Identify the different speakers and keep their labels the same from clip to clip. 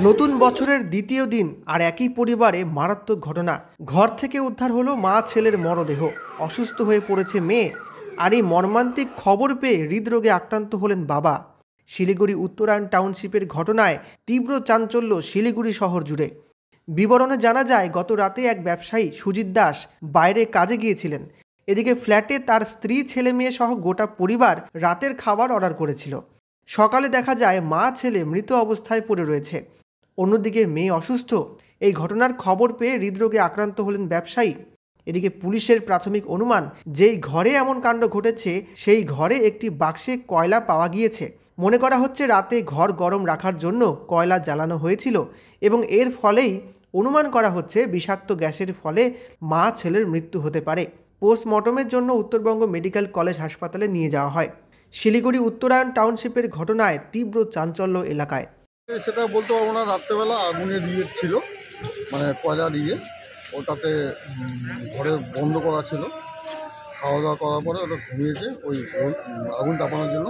Speaker 1: নতুন বছরের দ্বিতীয় দিন আর একই পরিবারে মারাত্মক ঘটনা। ঘর থেকে উদ্ধার হলো মা ছেলের মরদেহ। অসুস্থ হয়ে পড়েছে মেয়ে। আর এই মর্মান্তিক খবর পেয়ে হৃদরোগে আক্রান্ত হলেন বাবা। শিলিগুড়ি উত্তরায়ণ টাউনশিপের ঘটনায় তীব্র চাঞ্চল্য শিলিগুড়ি শহর জুড়ে। বিবরণে জানা যায়, গত রাতে এক ব্যবসায়ী সুজিত দাস বাইরে কাজে গিয়েছিলেন। এদিকে ফ্ল্যাটে তার স্ত্রী ছেলে মেয়ে সহ গোটা পরিবার রাতের খাবার অর্ডার করেছিল। সকালে দেখা যায় মা ছেলে মৃত অবস্থায় পড়ে রয়েছে। অন্যদিকে মেয়ে অসুস্থ। এই ঘটনার খবর পেয়ে হৃদরোগে আক্রান্ত হলেন ব্যবসায়ী। এদিকে পুলিশের প্রাথমিক অনুমান, যেই ঘরে এমন কাণ্ড ঘটেছে সেই ঘরে একটি বাক্সে কয়লা পাওয়া গিয়েছে। মনে করা হচ্ছে রাতে ঘর গরম রাখার জন্য কয়লা জ্বালানো হয়েছিল এবং এর ফলেই অনুমান করা হচ্ছে বিষাক্ত গ্যাসের ফলে মা ছেলের মৃত্যু হতে পারে। পোস্টমর্টমের জন্য উত্তরবঙ্গ মেডিকেল কলেজ হাসপাতালে নিয়ে যাওয়া হয়। শিলিগুড়ি উত্তরায়ণ টাউনশিপের ঘটনায় তীব্র চাঞ্চল্য এলাকায়।
Speaker 2: সেটা বলতে পারবো না। রাত্রেবেলা আগুনে দিয়ে ছিল, মানে কয়লা দিয়ে, ওটাতে ঘরে বন্ধ করা ছিল। খাওয়া দাওয়া করার পরে ওটা ঘুমিয়েছে ওই আগুন তাপানোর জন্য।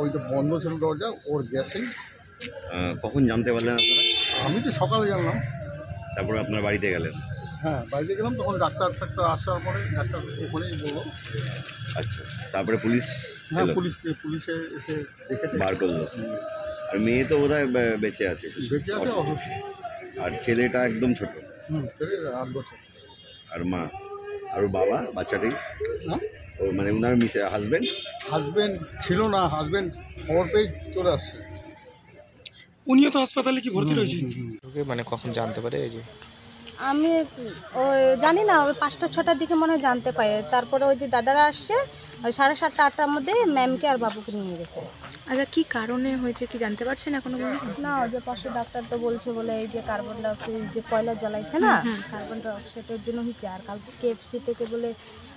Speaker 2: ওইটা বন্ধ ছিল দরজা, ওর গ্যাসেই।
Speaker 3: কখন জানতে পারলেন আপনারা?
Speaker 2: আমি তো সকালে জানলাম।
Speaker 3: তারপরে আপনার বাড়িতে গেলেন?
Speaker 2: হ্যাঁ, বাড়িতে গেলাম, তখন ডাক্তার আসার পরে ডাক্তার ওখানেই বললো।
Speaker 3: আচ্ছা, তারপরে পুলিশ?
Speaker 2: হ্যাঁ, পুলিশে এসে দেখে
Speaker 3: বার করলো। আর মেয়ে তো বোধহয় বেঁচে আছে?
Speaker 2: বেঁচে আছে, অবশ্যই।
Speaker 3: আর ছেলেটা একদম ছোট?
Speaker 2: ছেলে 8 বছর।
Speaker 3: আর মা আর বাবা বাচ্চাটাই?
Speaker 2: হ্যাঁ,
Speaker 3: ও মানে ওনার
Speaker 2: হাজবেন্ড ছিল না। হাজবেন্ড খবর পেয়ে চলে আসছে।
Speaker 4: উনিও তো হাসপাতালে কি ভর্তি রয়েছেন?
Speaker 5: মানে কখন জানতে পারে? এই যে
Speaker 6: আমি ওই জানি না, ওই 5টা-6টার দিকে মনে হয় জানতে পারে। তারপরে ওই যে দাদারা আসছে, ওই 7:30-8টার মধ্যে ম্যামকে আর বাবুকে নিয়ে গেছে।
Speaker 7: আচ্ছা, কি কারণে হয়েছে কি জানতে পারছেন এখনো?
Speaker 6: না, ওই যে পাশে ডাক্তার তো বলছে বলে এই যে কার্বন ডাইঅক্সাইড যে কয়লা জ্বালাইছে না, কার্বন ডাইঅক্সাইডের জন্য হয়েছে। আর কালকে KFC থেকে বলে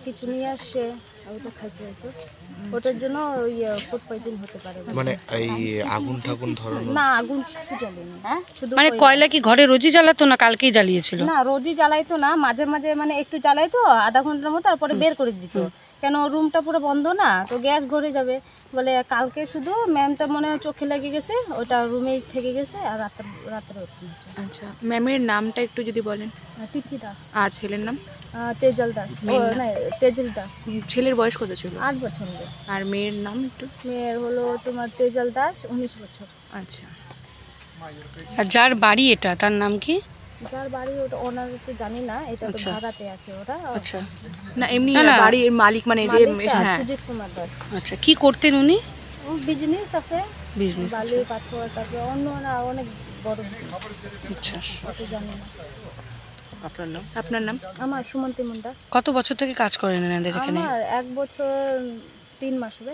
Speaker 6: কিছু নিয়ে আসছে, ওইটা খাইছে হয়তো, ওটার জন্য ওই ফুড পয়জন হতে পারে।
Speaker 5: মানে এই আগুন ধরানো?
Speaker 6: না, আগুন কিছু জ্বালেনি। শুধু
Speaker 7: মানে কয়লা কি ঘরে রোজই জ্বালাতো না কালকেই জ্বালিয়েছিল?
Speaker 6: না, রোজই জ্বালাইতো না, মাঝে মাঝে মানে একটু জ্বালাইতো আধা ঘন্টার মতো, তারপরে বের করে দিত। কেন, রুমটা পুরো বন্ধ না, তো গ্যাস ভরে যাবে বলে। কালকে শুধু ম্যামটা মনে হয় চোখে লেগে গেছে, ওটা রুমেই থেকে গেছে। আর রাত্রে
Speaker 7: আচ্ছা, ম্যামের নামটা একটু যদি বলেন।
Speaker 6: তিথি দাস।
Speaker 7: আর ছেলের নাম?
Speaker 6: তেজল দাস। তেজল দাস।
Speaker 7: ছেলের বয়স কত ছিল?
Speaker 6: 8 বছর।
Speaker 7: আর মেয়ের নাম একটু?
Speaker 6: মেয়ের হলো তোমার তেজল দাস, 19 বছর।
Speaker 7: আচ্ছা, আর যার বাড়ি এটা তার নাম কি?
Speaker 6: যার বাড়ি ওটা ওনার তো জানি না, এটা তো ভাড়াতে আছে ওরা।
Speaker 7: আচ্ছা, না এমনি বাড়ির মালিক মানে যে? হ্যাঁ,
Speaker 6: সুজিত কুমার দাস।
Speaker 7: আচ্ছা, কি করতেন উনি?
Speaker 6: বিজনেস আছে,
Speaker 7: বিজনেস।
Speaker 6: বালি পাথর, তারপরে অন্য অনেক বড়।
Speaker 7: আচ্ছা,
Speaker 6: ওটা জানি না।
Speaker 7: আপনার নাম?
Speaker 6: আমার সুমন্তি মুন্ডা।
Speaker 7: কত বছর থেকে কাজ করেন এনাদের এখানে?
Speaker 6: আমার 1 বছর 3 মাস হবে।